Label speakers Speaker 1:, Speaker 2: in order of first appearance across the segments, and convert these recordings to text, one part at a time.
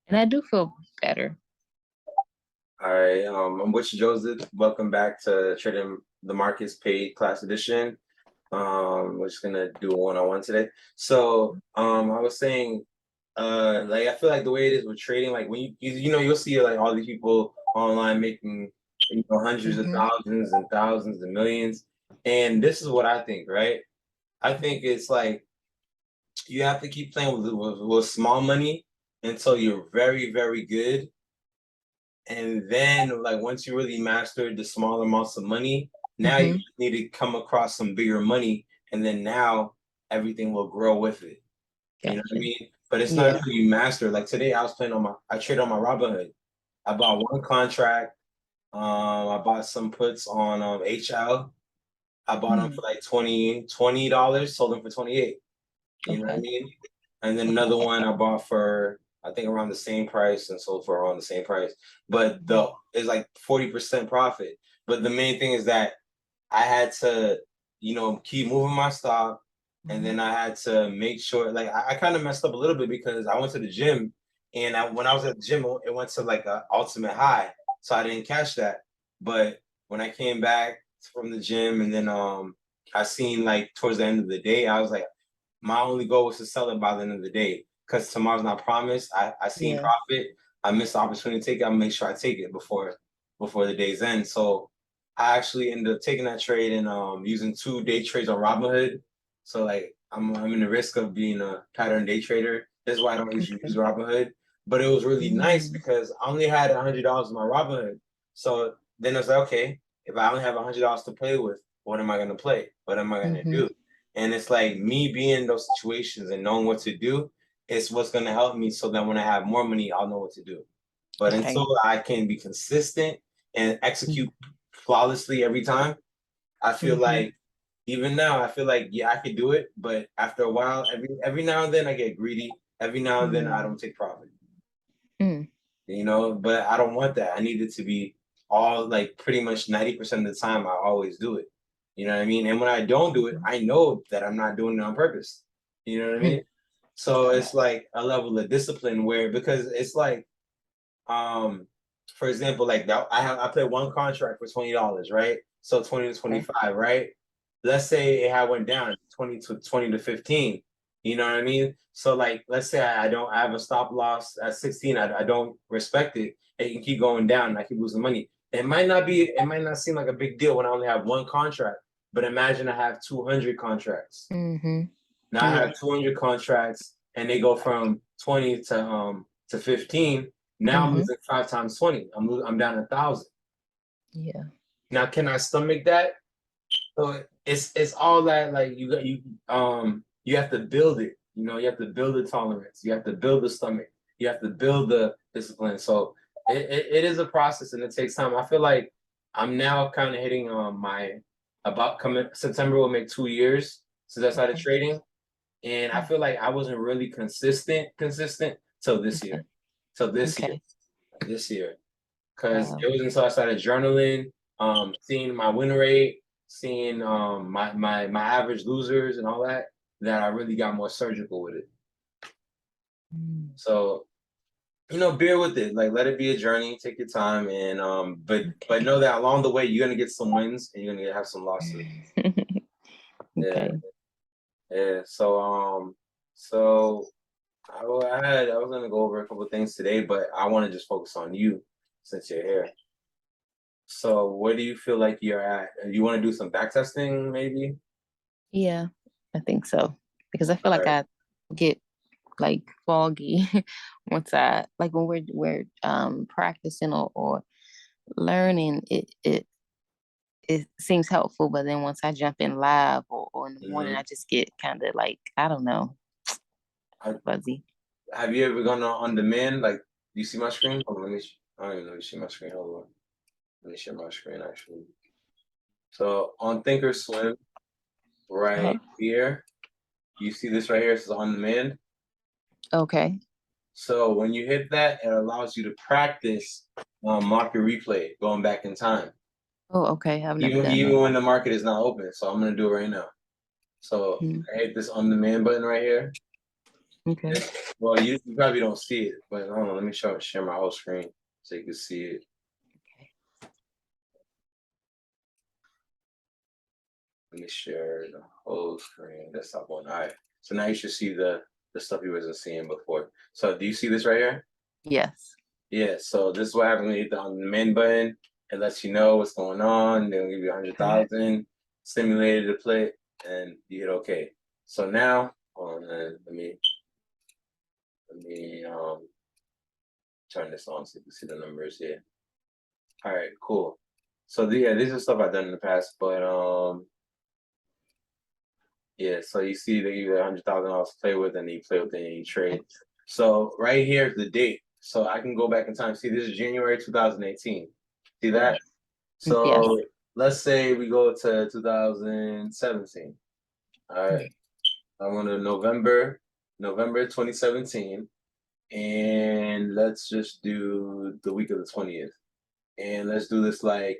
Speaker 1: And I do feel better.
Speaker 2: All right, I'm Butch Joseph. Welcome back to Trading the Markets Paid Class Edition. We're just gonna do a one-on-one today. So, I was saying, like I feel like the way it is with trading, like when you'll see like all these people online making hundreds of
Speaker 1: Hmm.
Speaker 2: thousands and thousands and millions, and this is what I think, right? I think it's like you have to keep playing with small money until you're very, very good. And then, like, once you really mastered the smaller amounts of money, now you
Speaker 1: Hmm.
Speaker 2: need to come across some bigger money, and then now everything will grow with it. You know what I
Speaker 1: Gotcha.
Speaker 2: mean? But it's not
Speaker 1: Yeah.
Speaker 2: until you master. Like today, I traded on my Robinhood. I bought one contract. I bought some puts on HL. I bought them for
Speaker 1: Mm.
Speaker 2: like $20, sold them for 28. You know what I
Speaker 1: Okay.
Speaker 2: mean? And then another one I bought for I think around the same price and sold for around the same price. But the it's like 40% profit. But the main thing is that I had to, keep moving my stop. And then I had to make sure, like, I kind of messed up a little bit because I went to the gym. And when I was at the gym, it went to like a ultimate high. So I didn't catch that. But when I came back from the gym and then I seen like towards the end of the day, I was like, my only goal was to sell it by the end of the day because tomorrow's not promised. I seen
Speaker 1: Yeah.
Speaker 2: profit. I missed the opportunity to take it. I'll make sure I take it before the day's end. So I actually ended up taking that trade and using 2 day trades on Robinhood. So like I'm in the risk of being a pattern day trader. That's why I don't usually use
Speaker 1: Okay.
Speaker 2: Robinhood. But it was really nice
Speaker 1: Mm.
Speaker 2: because I only had $100 in my Robinhood. So then I was like, okay, if I only have $100 to play with, what am I gonna play? What am I gonna
Speaker 1: Hmm.
Speaker 2: do? And it's like me being in those situations and knowing what to do is what's gonna help me so that when I have more money, I'll know what to do. But until
Speaker 1: Okay.
Speaker 2: I can be consistent and execute
Speaker 1: Mm-hmm.
Speaker 2: flawlessly every time, I feel
Speaker 1: Mm-hmm.
Speaker 2: like even now I feel like yeah I could do it, but after a while, every now and then I get greedy. Every now and then I don't take profit.
Speaker 1: Mm.
Speaker 2: But I don't want that. I need it to be all like pretty much 90% of the time I always do it. You know what I mean? And when I don't do it, I know that I'm not doing it on purpose. You know what I
Speaker 1: Mm.
Speaker 2: mean? So it's like a level of discipline where because it's like um for example, like that I play one contract for $20, right? So 20 to
Speaker 1: Okay.
Speaker 2: 25, right? Let's say it had went down 20 to 15. You know what I mean? So like let's say I don't I have a stop loss at 16, I don't respect it. It can keep going down and I keep losing money. It might not seem like a big deal when I only have one contract, but imagine I have 200 contracts.
Speaker 1: Mm-hmm.
Speaker 2: Now I
Speaker 1: Yeah.
Speaker 2: have 200 contracts and they go from 20 to 15. Now I'm
Speaker 1: Mm-hmm.
Speaker 2: losing 5 times 20. I'm down 1,000.
Speaker 1: Yeah.
Speaker 2: Now can I stomach that? So it's all that like you have to build it. You have to build the tolerance. You have to build the stomach. You have to build the discipline. So it is a process and it takes time. I feel like I'm now kind of hitting my about coming September will make 2 years since I started
Speaker 1: Okay.
Speaker 2: trading. And I
Speaker 1: Mm.
Speaker 2: feel like I wasn't really consistent till this year.
Speaker 1: Okay.
Speaker 2: Till this year.
Speaker 1: Okay.
Speaker 2: This year. Because
Speaker 1: Wow.
Speaker 2: it was until I started journaling, seeing my win rate, seeing my average losers and all that, that I really got more surgical with it.
Speaker 1: Mm.
Speaker 2: So, bear with it. Like let it be a journey, take your time and but
Speaker 1: Okay.
Speaker 2: know that along the way you're gonna get some wins and you're gonna have some losses. Yeah,
Speaker 1: Okay.
Speaker 2: yeah. So I was gonna go over a couple of things today, but I want to just focus on you since you're here. So where do you feel like you're at? You want to do some back testing, maybe?
Speaker 1: Yeah, I think so. Because I feel
Speaker 2: All
Speaker 1: like
Speaker 2: right.
Speaker 1: I get like foggy once I like when we're practicing or learning it seems helpful, but then once I jump in live or in the morning,
Speaker 2: Mhm.
Speaker 1: I just get kind of like, I don't know,
Speaker 2: Uh,
Speaker 1: fuzzy.
Speaker 2: Have you ever gone on demand? Like, do you see my screen? Hold on, I don't even know if you see my screen. Hold on. Let me share my screen actually. So on Thinkorswim,
Speaker 1: Uh-huh.
Speaker 2: right here, you see this right here? It says on demand.
Speaker 1: Okay.
Speaker 2: So when you hit that, it allows you to practice market replay going back in time.
Speaker 1: Oh, okay. I've never done
Speaker 2: Even
Speaker 1: that.
Speaker 2: when the market is not open. So I'm gonna do it right now. So
Speaker 1: Mm.
Speaker 2: I hit this on demand button right here.
Speaker 1: Okay.
Speaker 2: Well, you probably don't see it, but hold on, let me share my whole screen so you can see it. Let me share the whole screen. Desktop one. All right. So now you should see the stuff you wasn't seeing before. So do you see this right here?
Speaker 1: Yes.
Speaker 2: Yeah. So this is what happens when you hit on the main button. It lets you know what's going on. They'll give you
Speaker 1: Okay.
Speaker 2: 100,000 stimulated to play, and you hit OK. So now, hold on, let me turn this on so you can see the numbers here. All right, cool. So yeah, these are stuff I've done in the past, but yeah. So you see they give you $100,000 to play with, and you play with it and you trade. So right here is the date. So I can go back in time. See, this is January 2018. See that?
Speaker 1: Yes.
Speaker 2: So let's say we go to 2017. All right. I want to November 2017, and let's just do the week of the 20th, and let's do this like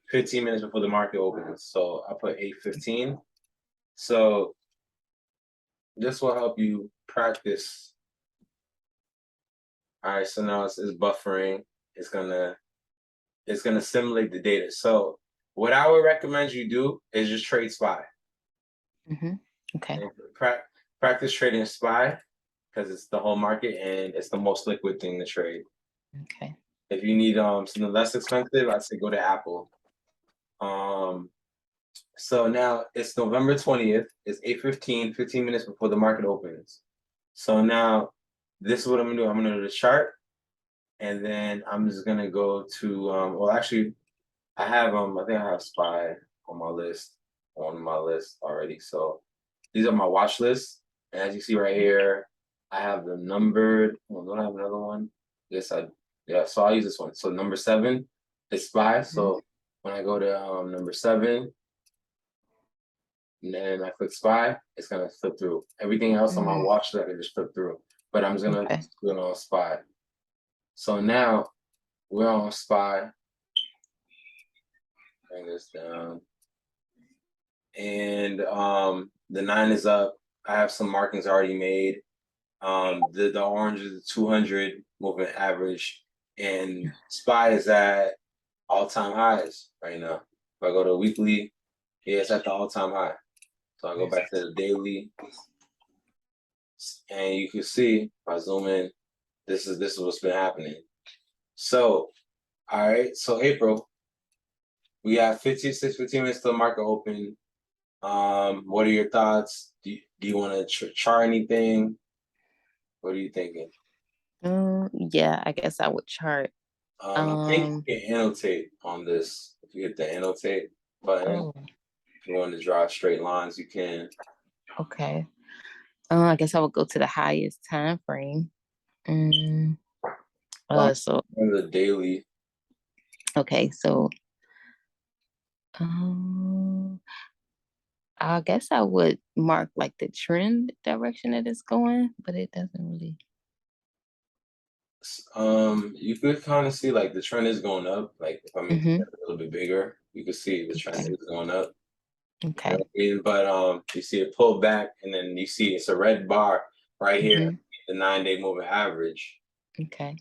Speaker 2: 15 minutes before the market opens. So I put 8:15. So this will help you practice. All right, so now it's buffering. It's gonna simulate the data. So what I would recommend you do is just trade SPY.
Speaker 1: Okay.
Speaker 2: And practice trading SPY because it's the whole market and it's the most liquid thing to trade.
Speaker 1: Okay.
Speaker 2: If you need something less expensive, I'd say go to Apple. So now it's November 20th. It's 8:15, 15 minutes before the market opens. So now this is what I'm gonna do. I'm gonna do the chart, and then I'm just gonna go to well actually I think I have SPY on my list already. So these are my watch lists. And as you see right here, I have the numbered. Well, don't I have another one? Yes, yeah, so I'll use this one. So number 7 is SPY. So when I go to number 7, and then I click SPY, it's gonna flip through. Everything else on my watch list, I can just flip through. But I'm just gonna
Speaker 1: Okay.
Speaker 2: do it on SPY. So now we're on SPY. Bring this down. And the 9 is up. I have some markings already made. The orange is the 200 moving average, and SPY is at all-time highs right now. If I go to weekly, yeah, it's at the all-time high. So I go back to the daily, and you can see if I zoom in, this is what's been happening. So, all right, so April, we have 15 minutes till the market open. What are your thoughts? Do you want to chart anything? What are you thinking?
Speaker 1: Yeah, I guess I would chart.
Speaker 2: I think
Speaker 1: Um,
Speaker 2: you can annotate on this. If you hit the annotate button,
Speaker 1: oh,
Speaker 2: if you want to draw straight lines, you can.
Speaker 1: okay. I guess I would go to the highest time frame. Mm,
Speaker 2: Um,
Speaker 1: so
Speaker 2: the daily.
Speaker 1: okay, so um I guess I would mark like the trend direction that it's going, but it doesn't really.
Speaker 2: You could kind of see like the trend is going up. Like if I make
Speaker 1: Mm-hmm.
Speaker 2: it a little bit bigger, you can see the trend
Speaker 1: Okay.
Speaker 2: is going up. You know
Speaker 1: Okay.
Speaker 2: what I mean? But you see it pull back, and then you see it's a red bar right here,
Speaker 1: Mm-hmm.
Speaker 2: the 9-day moving average.
Speaker 1: Okay.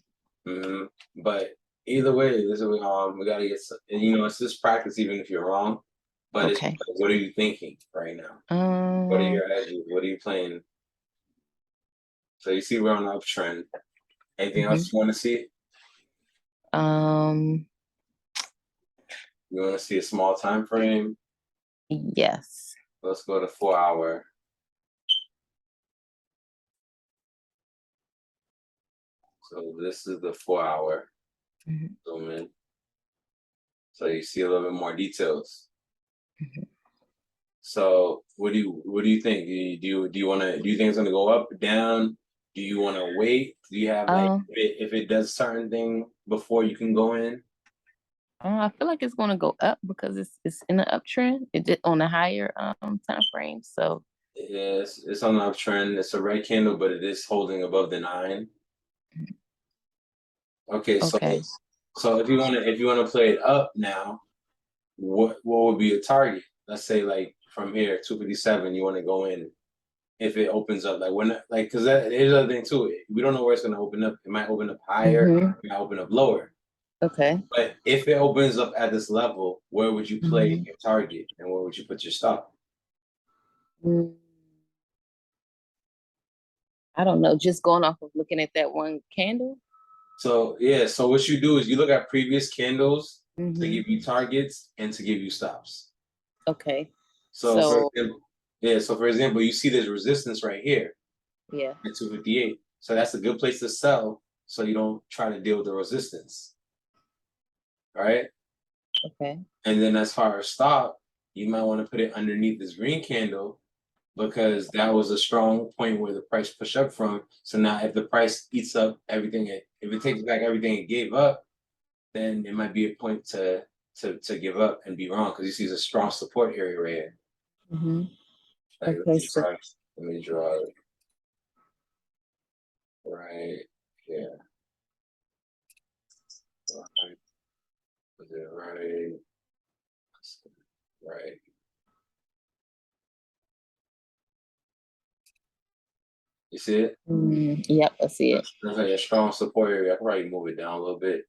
Speaker 2: hmm But either way, we gotta get it's just practice even if you're wrong. But it's
Speaker 1: Okay.
Speaker 2: what are you thinking right now? What are
Speaker 1: Um,
Speaker 2: your edges? What are you playing? So you see we're on an uptrend. Anything
Speaker 1: mhm.
Speaker 2: else you want to see?
Speaker 1: Um,
Speaker 2: You want to see a small time frame?
Speaker 1: yes.
Speaker 2: Let's go to 4 hour. So this is the 4 hour.
Speaker 1: Mhm,
Speaker 2: Zoom in. So you see a little bit more details.
Speaker 1: mhm.
Speaker 2: So what do you think? Do you think it's gonna go up or down? Do you want to wait? Do you have like
Speaker 1: Um,
Speaker 2: if it does certain thing before you can go in?
Speaker 1: I feel like it's gonna go up because it's in the uptrend. It did on a higher time frame. So
Speaker 2: Yes, it's on the uptrend. It's a red candle, but it is holding above the 9. Okay, so
Speaker 1: okay.
Speaker 2: if you wanna play it up now, what would be a target? Let's say like from here, 257, you want to go in. if it opens up. Like when like because here's the other thing too. We don't know where it's gonna open up. It might open up higher, it might open up lower.
Speaker 1: Okay.
Speaker 2: But if it opens up at this level, where would you play
Speaker 1: Mhm.
Speaker 2: your target and where would you put your stop?
Speaker 1: Mm, I don't know. Just going off of looking at that one candle.
Speaker 2: So yeah, so what you do is you look at previous candles to
Speaker 1: Hmm.
Speaker 2: give you targets and to give you stops.
Speaker 1: Okay.
Speaker 2: So for
Speaker 1: So
Speaker 2: example, yeah, so for example, you see there's resistance right here
Speaker 1: yeah.
Speaker 2: at 258. So that's a good place to sell so you don't try to deal with the resistance. Right.
Speaker 1: Okay.
Speaker 2: And then as far as stop, you might want to put it underneath this green candle because that was a strong point where the price pushed up from. So now if the price eats up everything, if it takes back everything it gave up, then it might be a point to give up and be wrong because you see it's a strong support area right here.
Speaker 1: Hmm.
Speaker 2: Like
Speaker 1: Okay. So
Speaker 2: let me draw it right here. Right, put it right. You see it?
Speaker 1: yep, I see it.
Speaker 2: That's like a strong support area. I can probably move it down a little bit.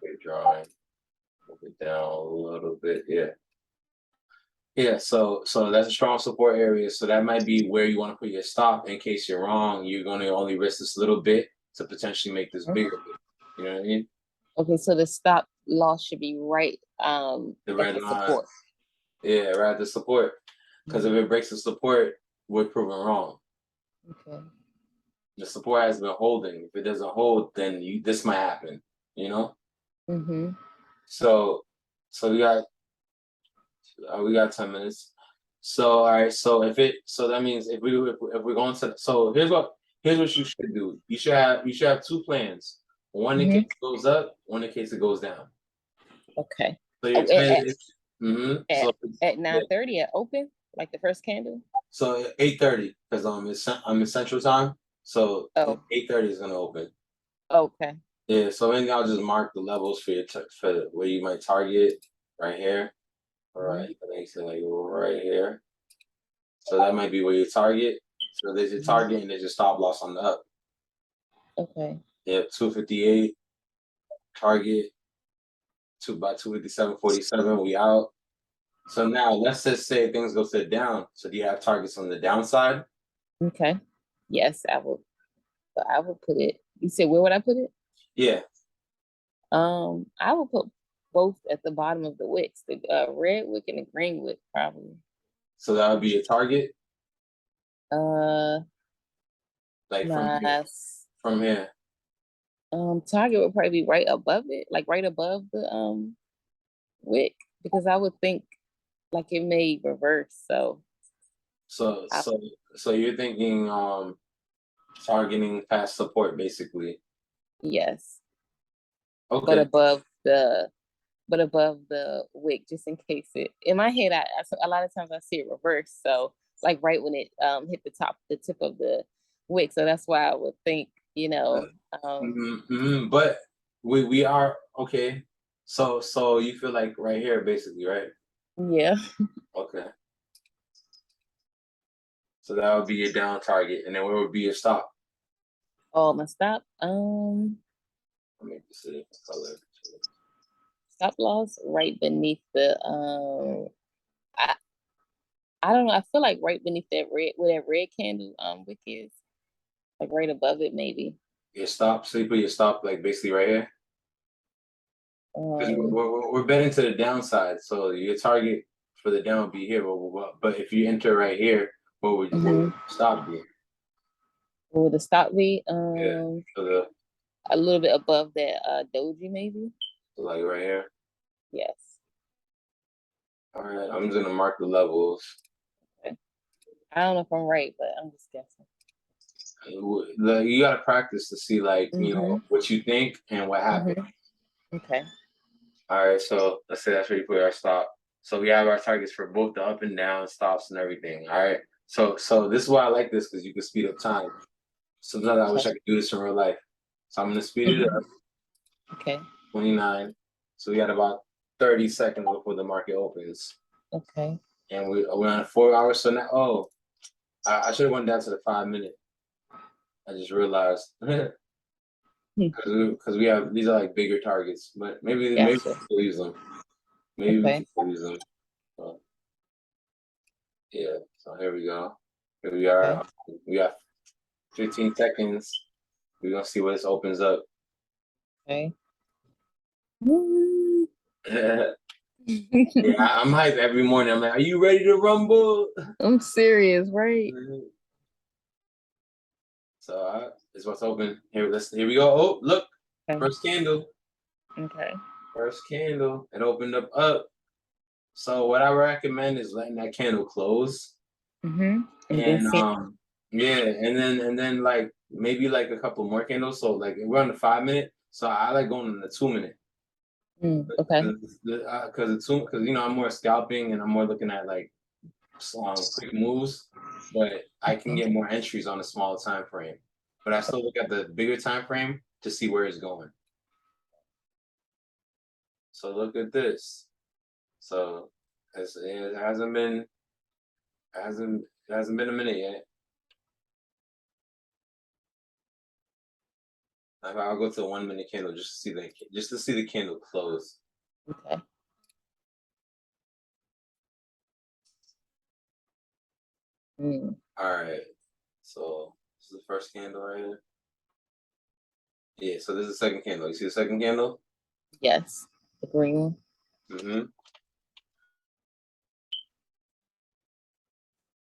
Speaker 2: Good drawing. Move it down a little bit. Yeah. Yeah, so that's a strong support area. So that might be where you want to put your stop in case you're wrong. You're going to only risk this little bit to potentially make this bigger. You know what I mean?
Speaker 1: Okay, so the stop loss should be right
Speaker 2: The
Speaker 1: at
Speaker 2: red
Speaker 1: the
Speaker 2: line.
Speaker 1: support.
Speaker 2: Yeah, right. The support. Because if
Speaker 1: Mhm.
Speaker 2: it breaks the support, we're proven wrong.
Speaker 1: Okay.
Speaker 2: The support has been holding. If it doesn't hold, then this might happen. You know.
Speaker 1: Mm-hmm.
Speaker 2: So so we got 10 minutes. So all right. So that means if we're going to here's what you should do. You should have two plans. One in case
Speaker 1: Mm-hmm.
Speaker 2: it goes up, one in case it goes down.
Speaker 1: Okay.
Speaker 2: So
Speaker 1: Oh,
Speaker 2: your plan is
Speaker 1: at at
Speaker 2: yeah.
Speaker 1: 9:30 at open, like the first candle.
Speaker 2: So 8:30 because I'm in Central Time. So
Speaker 1: Oh,
Speaker 2: 8:30 is gonna open.
Speaker 1: okay.
Speaker 2: Yeah. So maybe I'll just mark the levels for for where you might target right here. All
Speaker 1: Mhm.
Speaker 2: right. I think so like right here. So that might be where you target. So there's your
Speaker 1: Mhm.
Speaker 2: target and there's your stop loss on the up.
Speaker 1: Okay.
Speaker 2: Yeah, 258 target, two by 257.47. We out. So now let's just say things go to the down. So do you have targets on the downside?
Speaker 1: Okay. Yes, I will. So I will put it. You said where would I put it?
Speaker 2: Yeah.
Speaker 1: I will put both at the bottom of the wicks, the red wick and the green wick, probably.
Speaker 2: So that would be a target,
Speaker 1: Uh,
Speaker 2: like from here.
Speaker 1: nice.
Speaker 2: From here.
Speaker 1: Target would probably be right above it, like right above the wick, because I would think like it may reverse. So
Speaker 2: So
Speaker 1: I,
Speaker 2: so so you're thinking targeting past support basically.
Speaker 1: yes, but
Speaker 2: Okay.
Speaker 1: above the above the wick, just in case it. In my head, a lot of times I see it reverse. So like right when it hit the tip of the wick. So that's why I would think,
Speaker 2: But we are okay. So you feel like right here basically, right?
Speaker 1: yeah.
Speaker 2: Okay. So that would be your down target, and then where would be your stop?
Speaker 1: Oh, my stop.
Speaker 2: Let me just see color.
Speaker 1: Stop loss right beneath the I I don't know. I feel like right beneath that red, where that red candle wick is, like right above it, maybe.
Speaker 2: Your stop. So you put your stop like basically right here. Because
Speaker 1: Um,
Speaker 2: we're betting to the downside, so your target for the down would be here. But if you enter right here, what would
Speaker 1: mhm.
Speaker 2: your stop be?
Speaker 1: Where would the stop be?
Speaker 2: Yeah. So the
Speaker 1: A little bit above that doji, maybe.
Speaker 2: so like right here.
Speaker 1: Yes.
Speaker 2: All right. I'm just gonna mark the levels.
Speaker 1: Okay. I don't know if I'm right, but I'm just guessing.
Speaker 2: You gotta practice to see like
Speaker 1: Mhm.
Speaker 2: what you think and what happened.
Speaker 1: Mhm. Okay.
Speaker 2: All right, so let's say that's where you put our stop. So we have our targets for both the up and down stops and everything. All right. So this is why I like this because you can speed up time. Sometimes I
Speaker 1: Okay.
Speaker 2: wish I could do this in real life. So I'm gonna speed it up.
Speaker 1: Mhm. Okay.
Speaker 2: 29. So we got about 30 seconds before the market opens,
Speaker 1: Okay.
Speaker 2: and we're on a 4 hour. So now, I should have went down to the 5 minute. I just realized because we have these are like bigger targets, but maybe we
Speaker 1: Gotcha.
Speaker 2: can still use them. Maybe we
Speaker 1: Okay.
Speaker 2: can still use them. So, yeah. So here we go. Here we are. We got 15 seconds. We're gonna see what this opens up.
Speaker 1: Okay.
Speaker 2: Yeah, I'm hyped every morning. I'm like, are you ready to rumble?
Speaker 1: I'm serious, right?
Speaker 2: So it's what's open. Here we go. Oh, look.
Speaker 1: Okay.
Speaker 2: First candle.
Speaker 1: Okay.
Speaker 2: First candle. It opened up. So what I recommend is letting that candle close.
Speaker 1: Mm-hmm.
Speaker 2: And yeah, and then like maybe like a couple more candles. So like we're on the 5 minute. So I like going on the 2 minute.
Speaker 1: Okay.
Speaker 2: Because I'm more scalping and I'm more looking at like quick moves, but I can get more entries on a smaller time frame. But I still look at the bigger time frame to see where it's going. So look at this. So it hasn't been a minute yet. I'll go to a 1 minute candle just to see the candle close.
Speaker 1: Okay.
Speaker 2: All right. So this is the first candle right here. Yeah. So this is the second candle. You see the second candle?
Speaker 1: Yes. The green one.
Speaker 2: Mm-hmm.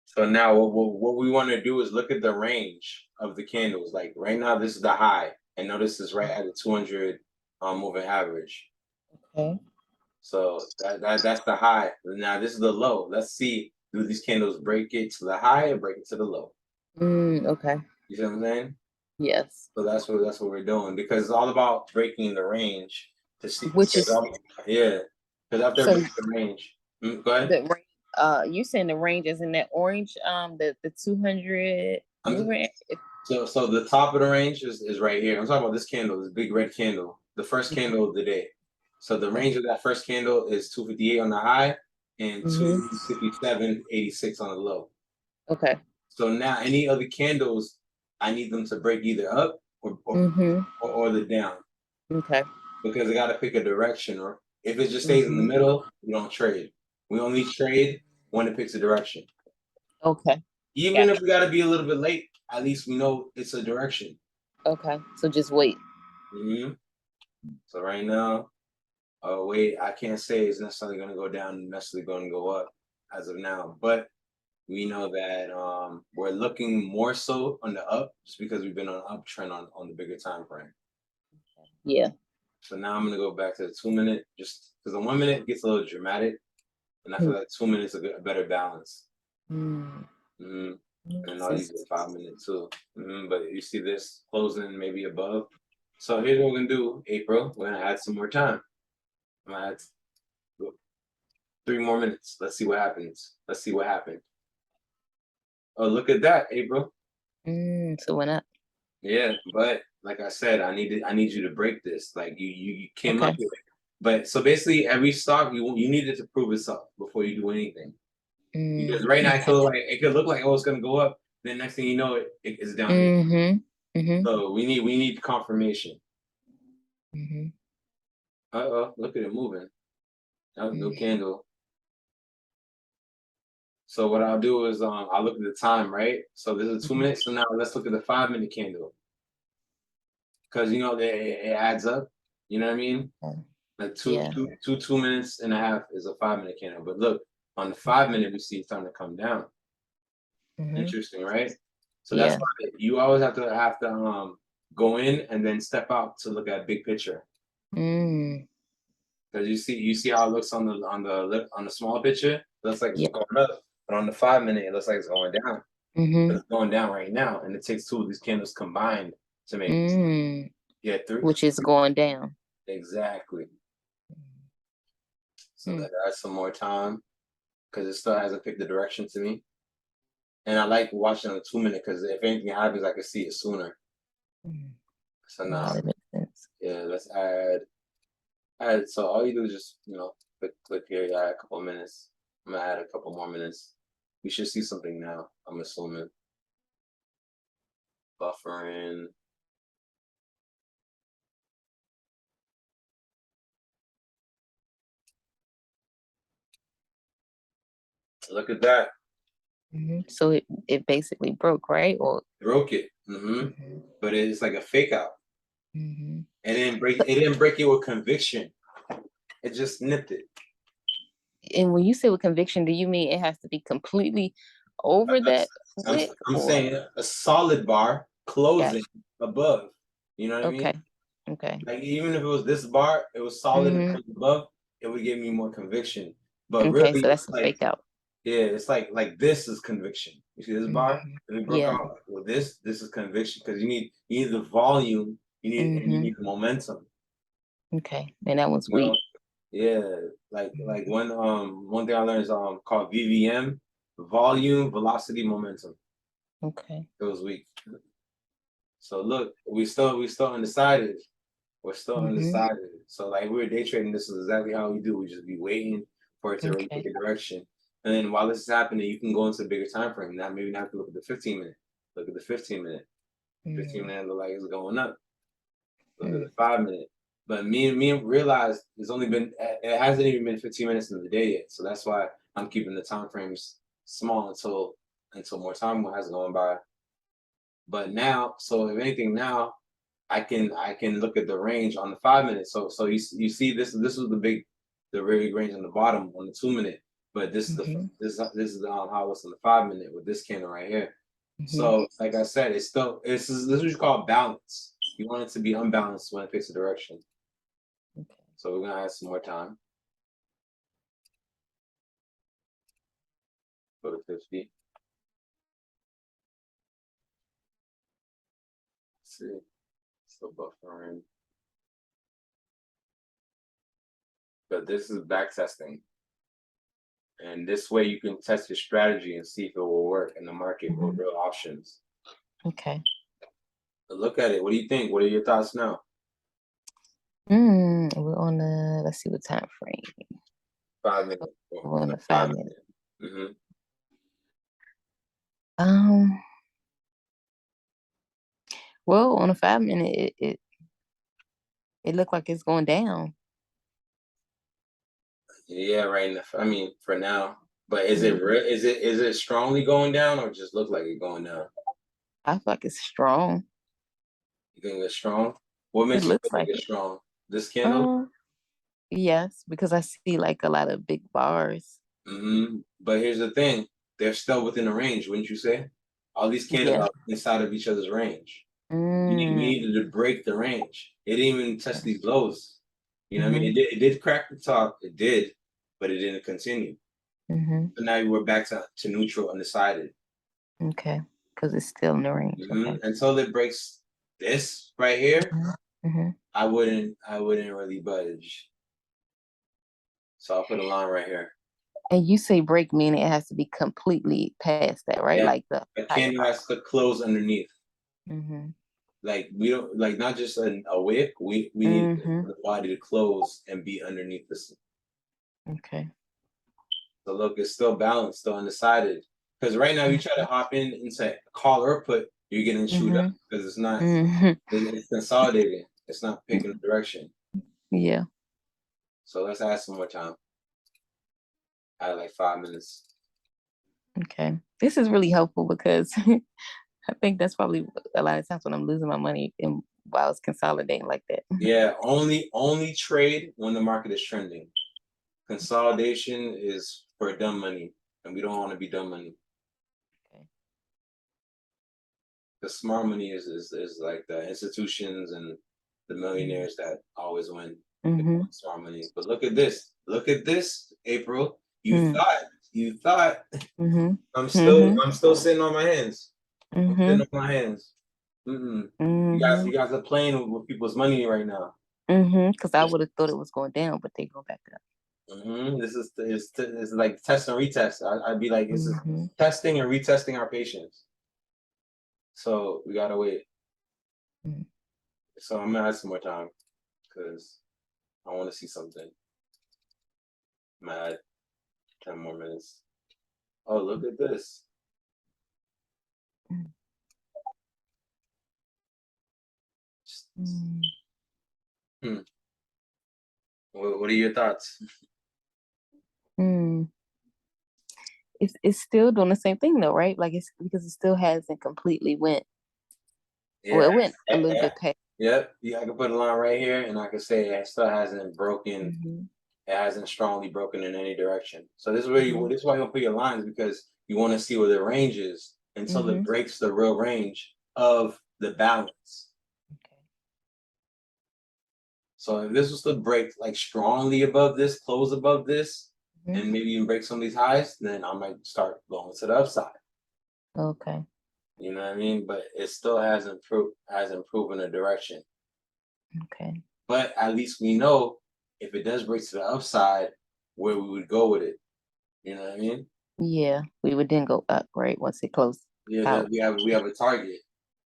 Speaker 2: So now what we want to do is look at the range of the candles. Like right now, this is the high, and notice it's right at the 200 moving average.
Speaker 1: Okay.
Speaker 2: So that's the high. Now this is the low. Let's see, do these candles break it to the high or break it to the low?
Speaker 1: Okay.
Speaker 2: You see what I'm saying?
Speaker 1: Yes.
Speaker 2: So that's what we're doing because it's all about breaking the range to see.
Speaker 1: Which is
Speaker 2: Yeah, because after
Speaker 1: so
Speaker 2: breaking the range, go ahead.
Speaker 1: the range. You saying the range is in that orange? The 200 moving.
Speaker 2: So the top of the range is right here. I'm talking about this candle, this big red candle, the first candle of the day. So the range of that first candle is 258 on the high and 257.86 on the low.
Speaker 1: Okay.
Speaker 2: So now any other candles, I need them to break either up or the down.
Speaker 1: Okay.
Speaker 2: Because I gotta pick a direction, or if it just stays in the middle, we don't trade. We only trade when it picks a direction.
Speaker 1: Okay.
Speaker 2: Even if we gotta be a little bit late, at least we know it's a direction.
Speaker 1: Okay. So just wait.
Speaker 2: So right now, wait, I can't say it's necessarily going to go down, necessarily going to go up as of now, but we know that we're looking more so on the up just because we've been on an uptrend on the bigger time frame.
Speaker 1: Yeah.
Speaker 2: So now I'm going to go back to the 2 minute just because the 1 minute gets a little dramatic, and I feel like 2 minutes is a better balance. And I'll use the 5 minute too. But you see this closing maybe above. So here's what we're gonna do, April. We're gonna add some more time. I'm gonna add 3 more minutes. Let's see what happens. Let's see what happened. Oh, look at that, April.
Speaker 1: So went up.
Speaker 2: Yeah, but like I said, I need you to break this. Like you came up with it. But so basically, every stock you needed to prove itself before you do anything. Because right now it could look like, oh, it's gonna go up. Then next thing you know, it's down. So we need confirmation. Look at it moving. Oh, no candle. So what I'll do is I'll look at the time, right? So this is 2 minutes. So now let's look at the 5 minute candle. Because it adds up. You know what I mean? Like 2 minutes and a half is a 5 minute candle. But look, on the 5 minute, we see it's starting to come down. Interesting, right? So that's why you always have to go in and then step out to look at big picture. Because you see how it looks on the small picture. It looks like it's going up, but on the 5 minute, it looks like it's going down. It's going down right now, and it takes 2 of these candles combined to make
Speaker 1: which is going down.
Speaker 2: Exactly. So that adds some more time because it still hasn't picked the direction to me. And I like watching on the 2 minute because if anything happens, I can see it sooner. So now,
Speaker 1: that makes sense.
Speaker 2: Yeah, let's add. So all you do is just click here. Add a couple of minutes. I'm gonna add a couple more minutes. We should see something now. I'm assuming. buffering. Look at that.
Speaker 1: So it basically broke, right? Or
Speaker 2: Broke it.
Speaker 1: Mhm.
Speaker 2: But it's like a fake out.
Speaker 1: Mhm.
Speaker 2: It didn't break. It didn't break it with conviction. It just nipped it.
Speaker 1: And when you say with conviction, do you mean it has to be completely over that
Speaker 2: I'm,
Speaker 1: wick
Speaker 2: I'm
Speaker 1: or
Speaker 2: saying a solid bar
Speaker 1: got
Speaker 2: closing above. You know what I mean?
Speaker 1: okay. Okay.
Speaker 2: Like even if it was this bar, it was solid and
Speaker 1: Mhm.
Speaker 2: closed above. It would give me more conviction. But really,
Speaker 1: Okay, so
Speaker 2: it's
Speaker 1: that's a
Speaker 2: like
Speaker 1: fake out.
Speaker 2: yeah, it's like this is conviction. You see this bar?
Speaker 1: Mhm.
Speaker 2: If it broke
Speaker 1: Yeah.
Speaker 2: out with this is conviction because you need the volume, you
Speaker 1: Mhm.
Speaker 2: need the momentum.
Speaker 1: Okay. And that was
Speaker 2: You know?
Speaker 1: weak.
Speaker 2: Yeah, like
Speaker 1: Mhm.
Speaker 2: one thing I learned is called VVM, volume, velocity, momentum.
Speaker 1: Okay.
Speaker 2: It was weak. So look, we still undecided. We're still
Speaker 1: Mhm.
Speaker 2: undecided. So like we're day trading, this is exactly how we do. We just be waiting for it to really take
Speaker 1: Okay.
Speaker 2: a direction. And then while this is happening, you can go into a bigger time frame. Now maybe not to look at the 15 minute. Look at the 15 minute. 15
Speaker 1: Mhm.
Speaker 2: minute look like it's going up. Look at the
Speaker 1: Mhm.
Speaker 2: 5 minute. But me realized it's only been it hasn't even been 15 minutes in the day yet. So that's why I'm keeping the time frames small until more time has gone by. But now, so if anything now, I can look at the range on the 5 minutes. So you see this was the very big range on the bottom on the 2 minute, but
Speaker 1: Mhm.
Speaker 2: this is how it's on the 5 minute with this candle right here.
Speaker 1: Mhm.
Speaker 2: So like I said, it's still this is what you call balance. You want it to be unbalanced when it picks a direction.
Speaker 1: Okay.
Speaker 2: So we're gonna add some more time. Go to 50. Let's see, still buffering, but this is back testing. And this way you can test your strategy and see if it will work in the market with
Speaker 1: Mhm.
Speaker 2: real options.
Speaker 1: Okay.
Speaker 2: But look at it. What do you think? What are your thoughts now?
Speaker 1: We're on the let's see what time frame.
Speaker 2: 5 minutes.
Speaker 1: We're
Speaker 2: On
Speaker 1: on
Speaker 2: a
Speaker 1: the 5 minute.
Speaker 2: 5 minute. Mm-hmm.
Speaker 1: Um, well, on a 5 minute, it looked like it's going down.
Speaker 2: Yeah, right now. I mean, for now. But is it
Speaker 1: Mhm.
Speaker 2: real? Is it strongly going down or just look like it going down?
Speaker 1: I feel like it's strong.
Speaker 2: You think it's strong? What
Speaker 1: It
Speaker 2: makes you
Speaker 1: looks
Speaker 2: think
Speaker 1: like
Speaker 2: it's
Speaker 1: it.
Speaker 2: strong? This candle?
Speaker 1: Um, yes, because I see like a lot of big bars.
Speaker 2: Mm-hmm. But here's the thing. They're still within a range, wouldn't you say? All these candles
Speaker 1: Yeah.
Speaker 2: are inside of each other's range. We
Speaker 1: Mm.
Speaker 2: needed to break the range. It didn't even test these lows. You know what I mean?
Speaker 1: Mhm.
Speaker 2: It did crack the top. It did, but it didn't continue.
Speaker 1: Mhm.
Speaker 2: So now we're back to neutral, undecided.
Speaker 1: Okay. Because it's still in the range. Okay.
Speaker 2: Until it breaks this right here,
Speaker 1: Mhm. Mhm.
Speaker 2: I wouldn't really budge. So I'll put a line right here.
Speaker 1: And you say break meaning it has to be completely past that, right?
Speaker 2: Yeah,
Speaker 1: Like the
Speaker 2: a
Speaker 1: higher
Speaker 2: candle
Speaker 1: bar.
Speaker 2: has to close underneath.
Speaker 1: Mhm.
Speaker 2: Like we don't like not just a wick. We need
Speaker 1: Mhm.
Speaker 2: the body to close and be underneath this.
Speaker 1: Okay.
Speaker 2: So look, it's still balanced, still undecided. Because right now, you try to
Speaker 1: Mhm.
Speaker 2: hop in into call or put, you're getting chewed up
Speaker 1: Mhm.
Speaker 2: because it's not.
Speaker 1: Mhm.
Speaker 2: It's consolidating. It's not picking a direction.
Speaker 1: Yeah.
Speaker 2: So let's add some more time. Add like 5 minutes.
Speaker 1: Okay. This is really helpful because I think that's probably a lot of times when I'm losing my money and while it's consolidating like that.
Speaker 2: Yeah, only trade when the market is trending. Consolidation is for dumb money, and we don't want to be dumb money.
Speaker 1: Okay.
Speaker 2: The smart money is like the institutions and the millionaires that always win. They
Speaker 1: Mm-hmm.
Speaker 2: want smart money. But look at this. Look at this, April. You
Speaker 1: Mm-hmm.
Speaker 2: thought you thought
Speaker 1: Mm-hmm.
Speaker 2: I'm still
Speaker 1: Mm-hmm.
Speaker 2: I'm still sitting on my hands. I'm sitting
Speaker 1: Mm-hmm.
Speaker 2: on my hands. Mm-mm. You guys
Speaker 1: Mm-hmm.
Speaker 2: you guys are playing with people's money right now.
Speaker 1: Mm-hmm. Because I would have thought it was going down, but they go back up.
Speaker 2: This is like test and retest. I'd be like, this is
Speaker 1: Mm-hmm.
Speaker 2: testing and retesting our patience. So we gotta wait.
Speaker 1: Mm-hmm.
Speaker 2: So I'm gonna add some more time because I want to see something. I'm gonna add 10 more minutes. Oh, look at this.
Speaker 1: Mm.
Speaker 2: Hmm. What are your thoughts?
Speaker 1: Mm. It's still doing the same thing though, right? Like it's because it still hasn't completely went. Well,
Speaker 2: Yeah,
Speaker 1: it went a little
Speaker 2: yeah,
Speaker 1: bit past.
Speaker 2: yep. Yeah, I can put a line right here, and I can say it still hasn't broken.
Speaker 1: Mhm,
Speaker 2: It hasn't strongly broken in any direction. So this is where you.
Speaker 1: mhm,
Speaker 2: This is why you put your lines because you want to see where the range is until it
Speaker 1: mhm.
Speaker 2: breaks the real range of the balance.
Speaker 1: Okay.
Speaker 2: So if this was to break like strongly above this, close above this,
Speaker 1: Mhm.
Speaker 2: and maybe even break some of these highs, then I might start going to the upside.
Speaker 1: Okay.
Speaker 2: You know what I mean? But it still hasn't proven a direction.
Speaker 1: Okay.
Speaker 2: But at least we know if it does break to the upside, where we would go with it. You know what I mean?
Speaker 1: Yeah, we would then go up, right? Once it closed
Speaker 2: Yeah, that
Speaker 1: out.
Speaker 2: we have a target.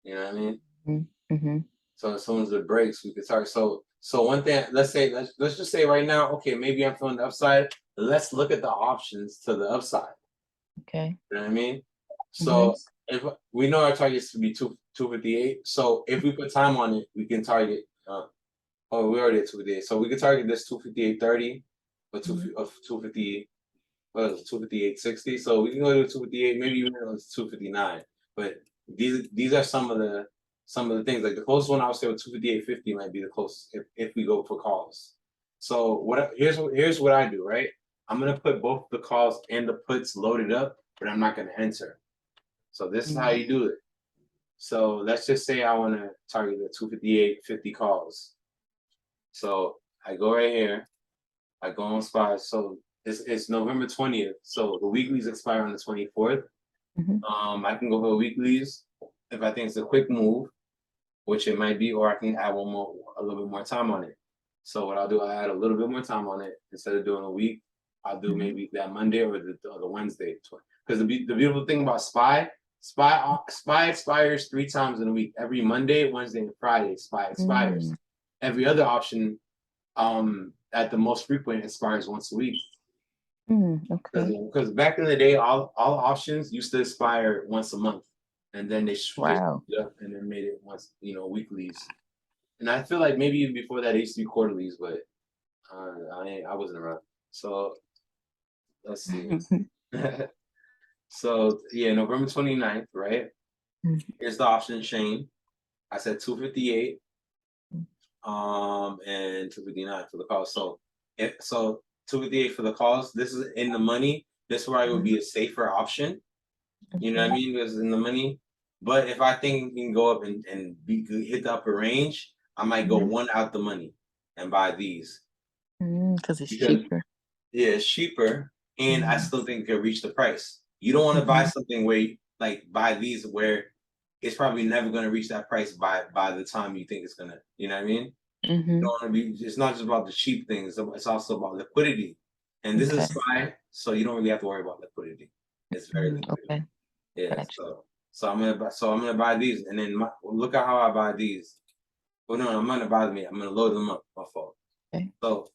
Speaker 2: You know what I mean?
Speaker 1: Mhm, mhm,
Speaker 2: So as soon as it breaks, we could target. So one thing, let's just say right now, okay, maybe I'm feeling the upside. Let's look at the options to the upside.
Speaker 1: okay.
Speaker 2: You know what I mean?
Speaker 1: Mhm,
Speaker 2: So if we know our targets to be 258, so if we put time on it, we can target. Oh, we already at 258, so we could target this 258.30 or
Speaker 1: mhm,
Speaker 2: 250. What is it, 258.60? So we can go to 258, maybe even though it's 259. But these are some of the things. Like the closest one I would say with 258.50 might be the closest if we go for calls. So here's what I do, right? I'm gonna put both the calls and the puts loaded up, but I'm not gonna enter. So this is how
Speaker 1: mhm,
Speaker 2: you do it. So let's just say I want to target the 258.50 calls. So I go right here, I go on spot. So it's November 20th. So the weeklies expire on the 24th.
Speaker 1: mhm,
Speaker 2: I can go for weeklies if I think it's a quick move, which it might be, or I can add a little bit more time on it. So what I'll do, I add a little bit more time on it instead of doing a week. I'll do
Speaker 1: mhm,
Speaker 2: maybe that Monday or the Wednesday. Because the beautiful thing about Spy expires 3 times in a week. Every Monday, Wednesday, and Friday, Spy expires.
Speaker 1: mm,
Speaker 2: Every other option, at the most frequent, expires once a week.
Speaker 1: okay.
Speaker 2: Because back in the day, all options used to expire once a month, and then they just
Speaker 1: Wow.
Speaker 2: and then made it once, weeklies. And I feel like maybe even before that, it used to be quarterlies, but I wasn't around. So let's see. So yeah, November 29th, right?
Speaker 1: Mhm,
Speaker 2: Here's the option chain. I said 258, and 259 for the calls. So 258 for the calls. This is in the money. This where it would
Speaker 1: mhm,
Speaker 2: be a safer option. You know what I
Speaker 1: okay.
Speaker 2: mean? Because in the money. But if I think it can go up and be good, hit the upper range, I might go
Speaker 1: Mhm,
Speaker 2: one out the money and buy these
Speaker 1: because it's
Speaker 2: because
Speaker 1: cheaper.
Speaker 2: yeah, it's cheaper and I
Speaker 1: Mhm,
Speaker 2: still think it could reach the price. You don't want to buy
Speaker 1: mhm,
Speaker 2: something where like buy these where it's probably never going to reach that price by the time you think it's gonna. You know what I mean? You
Speaker 1: mhm,
Speaker 2: don't want to be. It's not just about the cheap things. It's also about liquidity. And this is
Speaker 1: okay.
Speaker 2: SPY, so you don't really have to worry about liquidity. It's very liquid.
Speaker 1: Okay.
Speaker 2: Yeah,
Speaker 1: Gotcha.
Speaker 2: so I'm gonna buy these, and then look at how I buy these. Well, no, I'm gonna buy them. I'm gonna load them up. My fault.
Speaker 1: Okay.
Speaker 2: So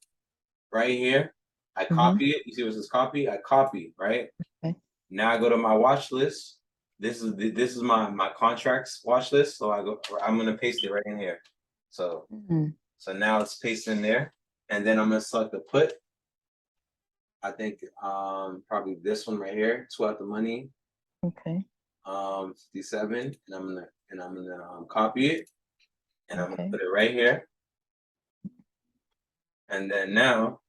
Speaker 2: right here, I
Speaker 1: Mhm,
Speaker 2: copy it. You see what says copy? I copy right.
Speaker 1: okay.
Speaker 2: Now I go to my watch list. This is my contracts watch list. So I'm gonna paste it right in here. So
Speaker 1: Mhm,
Speaker 2: so now it's pasted in there, and then I'm gonna select the put. I think probably this one right here, two out the money,
Speaker 1: okay.
Speaker 2: 57, and I'm gonna copy it and I'm gonna
Speaker 1: Okay.
Speaker 2: put it right here. And then now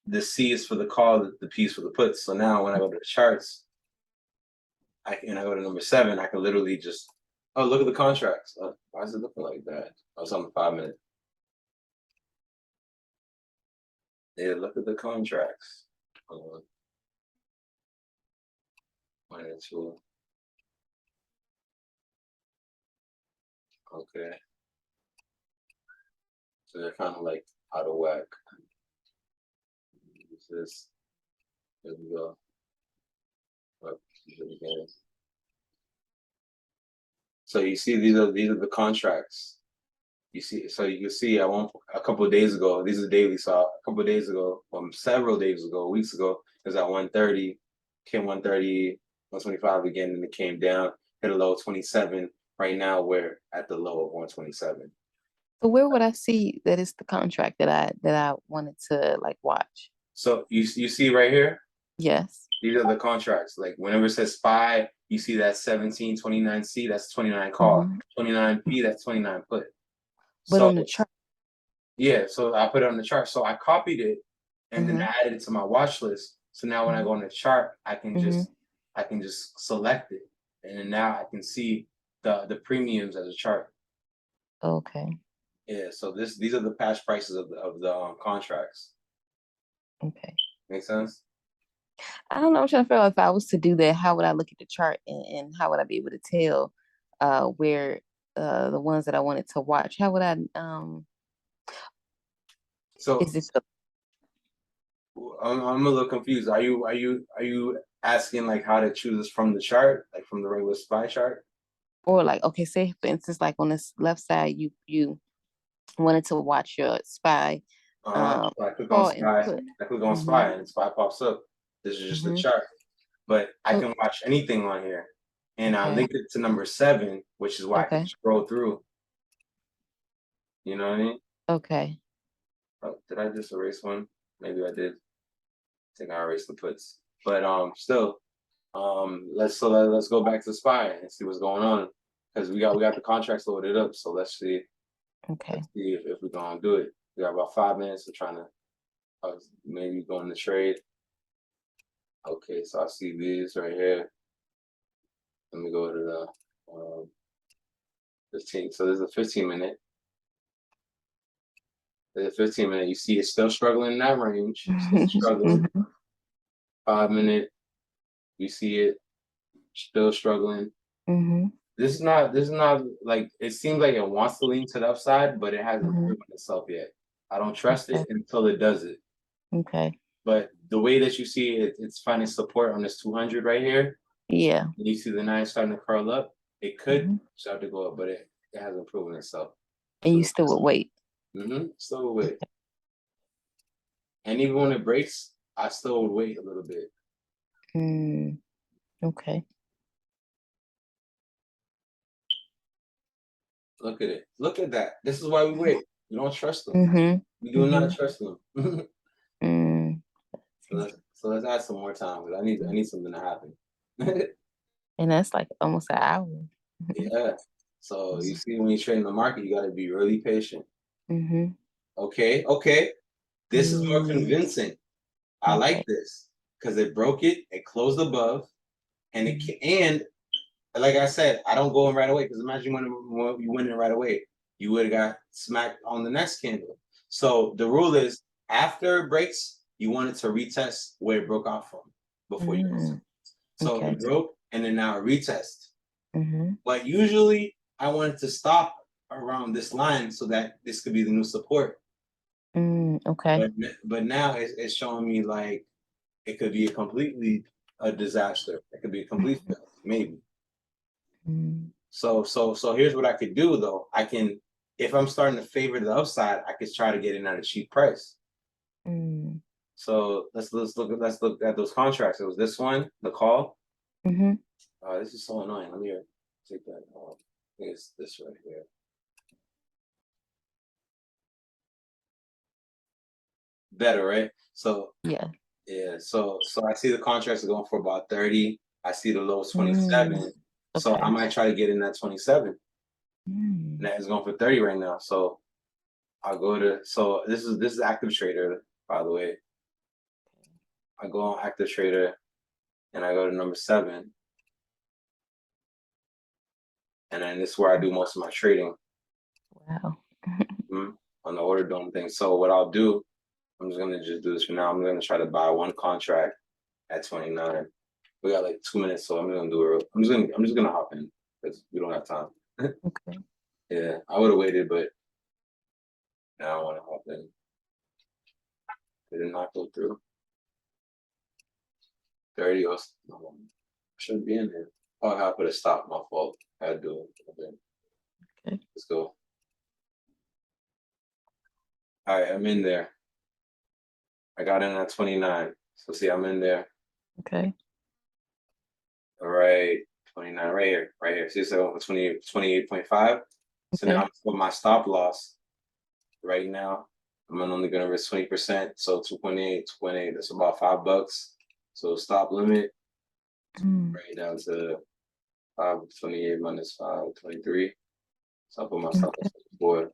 Speaker 2: the C is for the call, the P is for the puts. So now when I go to the charts, I go to number 7, I can literally just look at the contracts. Why is it looking like that? Oh, it's on the 5 minute. Yeah, look at the contracts. Hold on, 1 and 2. Okay, so they're kind of like out of whack. This, here we go. Up, here we go. So you see, these are the contracts. You see, so you can see a couple of days ago, these are daily. So a couple of days ago, several days ago, weeks ago, it was at 130, came 130, 125 again, and it came down, hit a low 27. right now we're at the low of 127.
Speaker 1: So where would I see that it's the contract that I wanted to like watch?
Speaker 2: So you see right here,
Speaker 1: Yes.
Speaker 2: these are the contracts. Like whenever it says SPY, you see that 1729C, that's 29 call.
Speaker 1: Hmm.
Speaker 2: 29P, that's 29 put.
Speaker 1: But
Speaker 2: So
Speaker 1: on the chart.
Speaker 2: yeah, so I put it on the chart. So I copied it and then
Speaker 1: Hmm.
Speaker 2: I added it to my watch list. So now when I go on the chart,
Speaker 1: Hmm.
Speaker 2: I can just select it. And then now I can see the premiums as a chart.
Speaker 1: Okay.
Speaker 2: Yeah, so these are the past prices of the contracts.
Speaker 1: Okay.
Speaker 2: Make sense?
Speaker 1: I don't know. I'm trying to figure out if I was to do that, how would I look at the chart and how would I be able to tell where the ones that I wanted to watch? How would I
Speaker 2: So
Speaker 1: is it the,
Speaker 2: I'm a little confused. Are you asking like how to choose this from the chart, like from the regular SPY chart?
Speaker 1: or like okay, say for instance, like on this left side you wanted to watch your spy um
Speaker 2: So I click on
Speaker 1: call and
Speaker 2: SPY.
Speaker 1: put.
Speaker 2: I click on
Speaker 1: Mm-hmm.
Speaker 2: SPY and SPY pops up. This is just the
Speaker 1: Mm-hmm.
Speaker 2: chart, but I
Speaker 1: Oh,
Speaker 2: can watch anything on here, and I
Speaker 1: okay.
Speaker 2: linked it to number 7, which is why I can
Speaker 1: Okay.
Speaker 2: scroll through. You know what I mean?
Speaker 1: Okay.
Speaker 2: Oh, did I just erase one? Maybe I did. I think I erased the puts, but still, let's go back to SPY and see what's going on because we got the contracts loaded up. So
Speaker 1: Okay.
Speaker 2: let's see if we're gonna do it. We got about 5 minutes of trying to maybe go in the trade. Okay, so I see these right here. Let me go to the 15. So there's a 15 minute. There's a 15 minute. You see it's still struggling in that range. Still struggling.
Speaker 1: Mm-hmm.
Speaker 2: 5 minute. You see it still struggling.
Speaker 1: Mm-hmm.
Speaker 2: This is not like it seems like it wants to lean to the upside, but it hasn't
Speaker 1: Mm-hmm.
Speaker 2: proven itself yet. I don't trust
Speaker 1: Okay.
Speaker 2: it until it does it.
Speaker 1: Okay.
Speaker 2: But the way that you see it, it's finding support on this 200 right here.
Speaker 1: Yeah.
Speaker 2: And you see the 9 starting to curl up. It could
Speaker 1: Mm-hmm.
Speaker 2: start to go up, but it hasn't proven itself.
Speaker 1: And you
Speaker 2: So
Speaker 1: still would wait.
Speaker 2: still wait. And even when it breaks, I still would wait a little bit.
Speaker 1: Mm, okay.
Speaker 2: Look at it. Look at that. This is why we wait. We don't trust them.
Speaker 1: Mm-hmm.
Speaker 2: We do not
Speaker 1: Mm-hmm.
Speaker 2: trust them. so
Speaker 1: Mm.
Speaker 2: let's add some more time because I need something to happen.
Speaker 1: And that's like almost an hour.
Speaker 2: Yeah. So you see, when you trade in the market, you got to be really patient.
Speaker 1: Mm-hmm.
Speaker 2: Okay. Okay. This is more
Speaker 1: Mm.
Speaker 2: convincing. I like
Speaker 1: Okay.
Speaker 2: this because it broke it. It closed above, and
Speaker 1: Mhm.
Speaker 2: and like I said, I don't go in right away because imagine when you went in right away, you would have got smacked on the next candle. So the rule is after it breaks, you want it to retest where it broke out from before you go.
Speaker 1: Mm.
Speaker 2: So
Speaker 1: Okay.
Speaker 2: it broke and then now it retest.
Speaker 1: Mm-hmm.
Speaker 2: But usually I want it to stop around this line so that this could be the new support.
Speaker 1: Mm. Okay.
Speaker 2: But now it's showing me like it could be a disaster. It could be a complete fail, maybe.
Speaker 1: Mm.
Speaker 2: So here's what I could do though. I can if I'm starting to favor the upside, I could try to get in at a cheap price.
Speaker 1: Mm.
Speaker 2: So let's look at those contracts. It was this one, the call.
Speaker 1: Mm-hmm.
Speaker 2: This is so annoying. Let me take that. I think it's this right here. Better, right? So
Speaker 1: Yeah.
Speaker 2: yeah, so I see the contracts are going for about 30. I see the low is
Speaker 1: Mm.
Speaker 2: 27. So I
Speaker 1: Okay.
Speaker 2: might try to get in that 27. And
Speaker 1: Mm.
Speaker 2: that is going for 30 right now. So I'll go to so this is active trader, by the way. I go on active trader and I go to number 7. And then this is where I do most of my trading
Speaker 1: Wow.
Speaker 2: on the order dome thing. So what I'll do, I'm just gonna just do this for now. I'm gonna try to buy one contract at 29. We got like 2 minutes, so I'm gonna do it. I'm just gonna hop in because we don't have time.
Speaker 1: Okay.
Speaker 2: Yeah, I would have waited, but now I want to hop in. It did not go through. 30 or shouldn't be in here. Oh, I put a stop. My fault. I had to do it. Okay,
Speaker 1: Okay.
Speaker 2: let's go. All right, I'm in there. I got in at 29. So see, I'm in there.
Speaker 1: Okay.
Speaker 2: All right. 29 right here, right here. See, so 28.5. So now
Speaker 1: Okay.
Speaker 2: I'm for my stop loss right now. I'm only gonna risk 20%. So 2.8, that's about $5. So stop limit
Speaker 1: Mm,
Speaker 2: right down to 528 minus 523. So I put my stop
Speaker 1: okay.
Speaker 2: loss for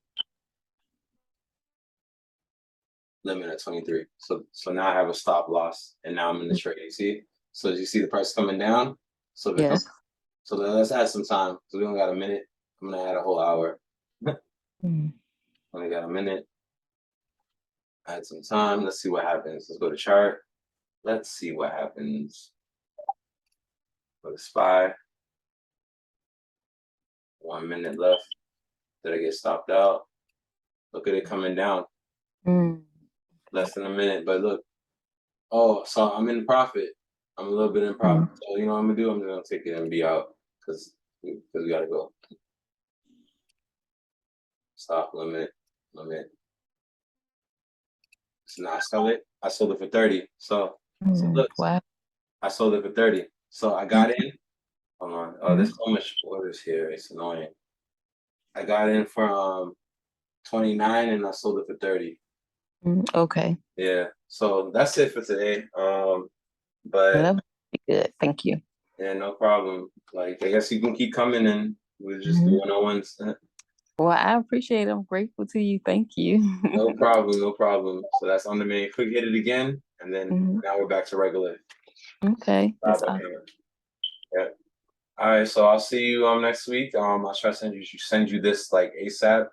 Speaker 2: limit at 23. So now I have a stop loss and now I'm in the trade. You see? So as you see the price coming down. So if it comes,
Speaker 1: Yes.
Speaker 2: so let's add some time. So we only got a minute. I'm gonna add a whole hour.
Speaker 1: Mm,
Speaker 2: Only got a minute. Add some time. Let's see what happens. Let's go to chart. Let's see what happens. Go to SPY. 1 minute left. Did I get stopped out? Look at it coming down.
Speaker 1: mm,
Speaker 2: Less than a minute. But look. Oh, so I'm in profit. I'm a little bit in profit.
Speaker 1: mm.
Speaker 2: So you know what I'm gonna do? I'm just gonna take it and be out because we gotta go. Stop limit. Limit. So now I sell it. I sold it for 30. So look,
Speaker 1: Wow.
Speaker 2: I sold it for 30. So I got in. Hold on. Oh,
Speaker 1: Mhm,
Speaker 2: there's so much orders here. It's annoying. I got in from 29 and I sold it for 30.
Speaker 1: okay.
Speaker 2: Yeah. So that's it for today.
Speaker 1: Well,
Speaker 2: But
Speaker 1: that was pretty good. Thank you.
Speaker 2: yeah, no problem. Like I guess you can keep coming and we'll just do
Speaker 1: Mhm.
Speaker 2: 1-on-ones.
Speaker 1: Well, I appreciate it. I'm grateful to you. Thank you.
Speaker 2: No problem, no problem. So that's on the main. Quick hit it again, and then
Speaker 1: Mhm.
Speaker 2: now we're back to regular.
Speaker 1: Okay. That's
Speaker 2: Stop
Speaker 1: awesome.
Speaker 2: account. Yeah. All right. So I'll see you next week. I'll try to send you this like ASAP.